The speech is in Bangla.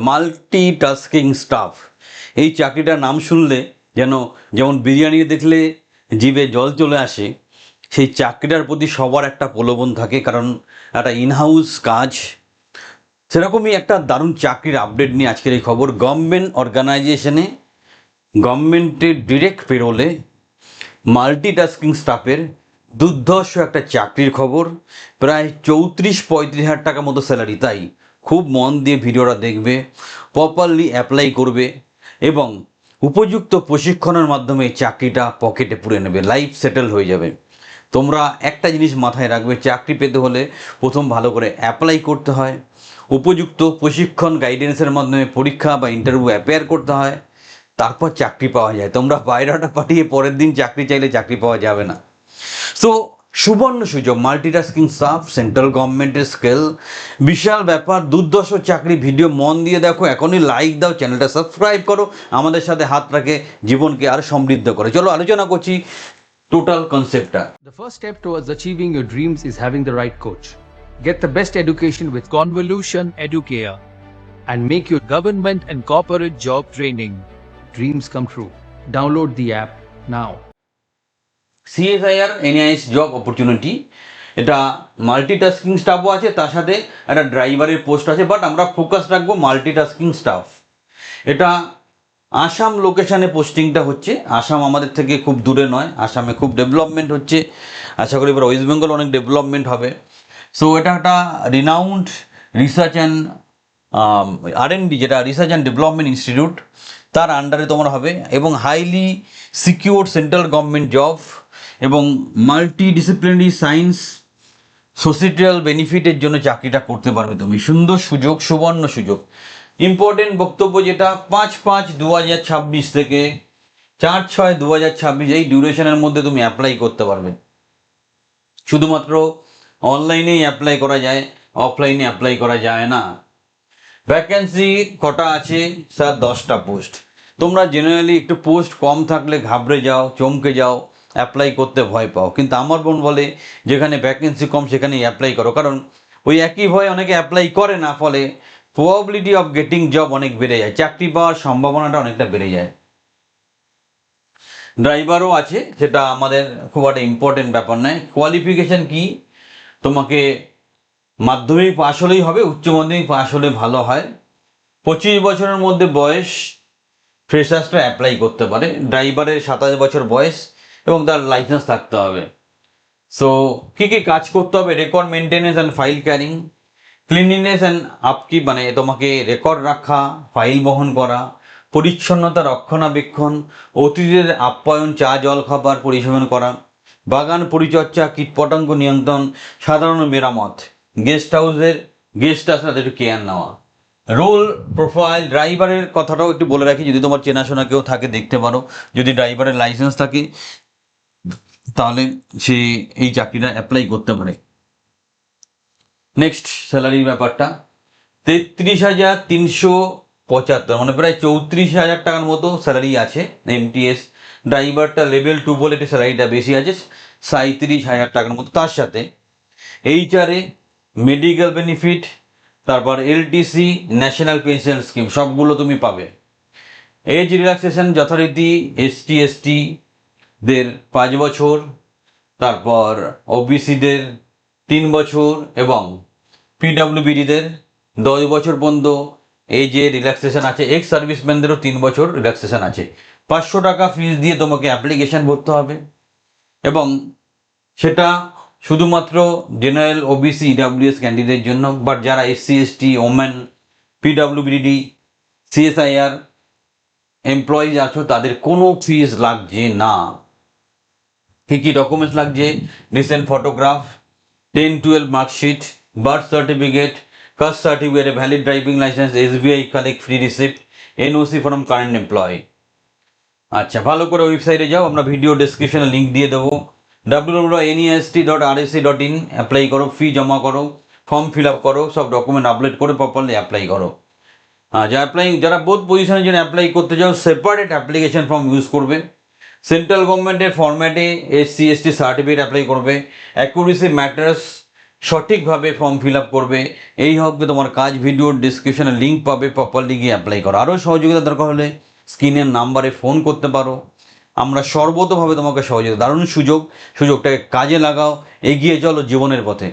মাল্টিটাস্কিং স্টাফ, এই চাকরিটার নাম শুনলে যেমন বিরিয়ানি দেখলে জিভে জল চলে আসে, সেই চাকরিটার প্রতি সবার একটা প্রলোভন থাকে, কারণ একটা ইনহাউস কাজ। সেরকমই একটা দারুণ চাকরির আপডেট নিয়ে আজকের এই খবর। গভর্নমেন্ট অর্গানাইজেশনে, গভর্নমেন্টের ডিরেক্ট পেরোলে মাল্টিটাস্কিং স্টাফের দুর্ধর্ষ একটা চাকরির খবর। প্রায় 34-35 হাজার টাকা মতো স্যালারি। তাই খুব মন দিয়ে ভিডিওটা দেখবে, প্রপারলি অ্যাপ্লাই করবে এবং উপযুক্ত প্রশিক্ষণের মাধ্যমে চাকরিটা পকেটে পুরে নেবে, লাইফ সেটেল হয়ে যাবে। তোমরা একটা জিনিস মাথায় রাখবে, চাকরি পেতে হলে প্রথম ভালো করে অ্যাপ্লাই করতে হয়, উপযুক্ত প্রশিক্ষণ গাইডেন্সের মাধ্যমে পরীক্ষা বা ইন্টারভিউ অ্যাপিয়ার করতে হয়, তারপর চাকরি পাওয়া যায়। তোমরা বায়োডাটা পাঠিয়ে পরের দিন চাকরি চাইলে চাকরি পাওয়া যাবে না। সো সুবর্ণ সুযোগ, মাল্টিটাস্কিং স্টাফ, সেন্ট্রাল গভর্নমেন্টের স্কেল, বিশাল ব্যাপার, দুর্দর্শ চাকরি। ভিডিও মন দিয়ে দেখো, এখনই লাইক দাও, চ্যানেলটা সাবস্ক্রাইব করো, আমাদের সাথে হাত রাখে জীবনকে আর সমৃদ্ধ করে। চলো আলোচনা করছি টোটাল কনসেপ্টটা। The first step towards achieving your dreams is having the right coach. Get the best education with Convolution Educare and make your government and corporate job training dreams come true. Download the app now. CSIR NIS job opportunity, এটা মাল্টিটাস্কিং স্টাফও আছে, তার সাথে একটা ড্রাইভারের পোস্ট আছে, বাট আমরা ফোকাস রাখবো মাল্টিটাস্কিং স্টাফ। এটা আসাম লোকেশানে পোস্টিংটা হচ্ছে। আসাম আমাদের থেকে খুব দূরে নয়, আসামে খুব ডেভেলপমেন্ট হচ্ছে, আশা করি এবার ওয়েস্ট বেঙ্গল অনেক ডেভেলপমেন্ট হবে। সো এটা একটা রিনাউন্ড রিসার্চ অ্যান্ড R&D, যেটা রিসার্চ অ্যান্ড ডেভেলপমেন্ট ইনস্টিটিউট, তার আন্ডারে তোমার হবে, এবং highly secure central government job এবং মাল্টি ডিসিপ্লিনারি সায়েন্স সোসাইটাল বেনিফিটের জন্য চাকরিটা করতে পারবে তুমি। সুন্দর সুযোগ, সুবর্ণ সুযোগ। ইম্পর্টেন্ট বক্তব্য যেটা, 5/5/2026 থেকে 4/6/2026 এই ডিউরেশনের মধ্যে তুমি অ্যাপ্লাই করতে পারবে। শুধুমাত্র অনলাইনেই অ্যাপ্লাই করা যায়, অফলাইনে অ্যাপ্লাই করা যায় না। ভ্যাকেন্সি কটা আছে স্যার? 10টা পোস্ট। তোমরা জেনারেলি একটু পোস্ট কম থাকলে ঘাবড়ে যাও, চমকে যাও, অ্যাপ্লাই করতে ভয় পাও, কিন্তু আমার বোন বলে যেখানে ভ্যাকেন্সি কম সেখানেই অ্যাপ্লাই করো, কারণ ওই একই ভয় অনেকে অ্যাপ্লাই করে না, ফলে প্রবাবিলিটি অফ গেটিং জব অনেক বেড়ে যায়, চাকরি পাওয়ার সম্ভাবনাটা অনেকটা বেড়ে যায়। ড্রাইভারও আছে, সেটা আমাদের খুব একটা ইম্পর্টেন্ট ব্যাপার নয়। কোয়ালিফিকেশান কি? তোমাকে মাধ্যমিক পাশ হলেই হবে, উচ্চ মাধ্যমিক পাশ হলে ভালো হয়। 25 বছরের মধ্যে বয়স ফ্রেশার্সটা অ্যাপ্লাই করতে পারে। ড্রাইভারের 27 বছর বয়স এবং তার লাইসেন্স থাকতে হবে। সো কী কী কাজ করতে হবে? Record maintenance and file carrying, cleanliness and upkeep, মানে তোমাকে রেকর্ড রাখা, ফাইল বহন করা, পরিচ্ছন্নতা রক্ষণাবেক্ষণ, অতিথিদের আপ্যায়ন, চা জল খাবার পরিবেশন করা, বাগান পরিচর্যা, কীটপতঙ্গ নিয়ন্ত্রণ, সাধারণ মেরামত, গেস্ট হাউসের একটু কেয়ার নেওয়া। রোল প্রোফাইল, ড্রাইভারের কথাটাও একটু বলে রাখি, যদি তোমার চেনাশোনা কেউ থাকে দেখতে পারো, যদি ড্রাইভারের লাইসেন্স থাকে তাহলে সে এই চাকরিটা অ্যাপ্লাই করতে পারে। নেক্সট স্যালারির ব্যাপারটা, 33,375, মানে প্রায় 34,000 টাকার মতো স্যালারি আছে। MTS ড্রাইভারটা লেভেল 2 বলে একটু স্যালারিটা বেশি আছে, 37,000 টাকার মতো। তার সাথে HR-এ মেডিকেল বেনিফিট, তারপর LTC, ন্যাশনাল পেনশন স্কিম, সবগুলো তুমি পাবে। এজ রিল্যাক্সেশন যথারীতি ST/ST দের 5 বছর, তারপর OBC-দের 3 বছর এবং PWBD-দের 10 বছর পর্যন্ত এই যে রিল্যাক্সেশন আছে। এক্স সার্ভিসম্যানদেরও 3 বছর রিল্যাক্সেশন আছে। 500 টাকা ফিস দিয়ে তোমাকে অ্যাপ্লিকেশান ভরতে হবে, এবং সেটা শুধুমাত্র জেনারেল OBC EWS ক্যান্ডিডেটের জন্য, বাট যারা SC/ST, women, PWBD, CSIR employees আছো তাদের কোনো ফিস লাগছে না। কী কী ডকুমেন্টস লাগছে? Recent photograph, 10-12 marksheet, birth certificate, caste certificate, valid driving licence, SBI collect free receipt, NOC from current employer. আচ্ছা, ভালো করে ওয়েবসাইটে যাও, আমরা ভিডিও ডেসক্রিপশনে লিঙ্ক দিয়ে দেবো। www.nest.rac.in অ্যাপ্লাই করো, ফি জমা করো, ফর্ম ফিল আপ করো, সব ডকুমেন্ট আপলোড করে প্রপারলি অ্যাপ্লাই করো। যারা বোথ পজিশনের জন্য অ্যাপ্লাই করতে চাও, সেপারেট অ্যাপ্লিকেশন ফর্ম ইউজ করবে। সেন্ট্রাল গভর্নমেন্টের ফরম্যাটে SC/ST সার্টিফিকেট অ্যাপ্লাই করবে। অ্যাকুরেসি ম্যাটার্স, সঠিকভাবে ফর্ম ফিল আপ করবে, এই হবে তোমার কাজ। ভিডিওর ডিসক্রিপশনে লিঙ্ক পাবে, প্রপারলি গিয়ে অ্যাপ্লাই করো। আরও সহযোগিতা দরকার হলে স্ক্রিনের নাম্বারে ফোন করতে পারো, আমরা সর্বতোভাবে তোমাকে সহযোগিতা। দারুণ সুযোগটাকে কাজে লাগাও, এগিয়ে চলো জীবনের পথে।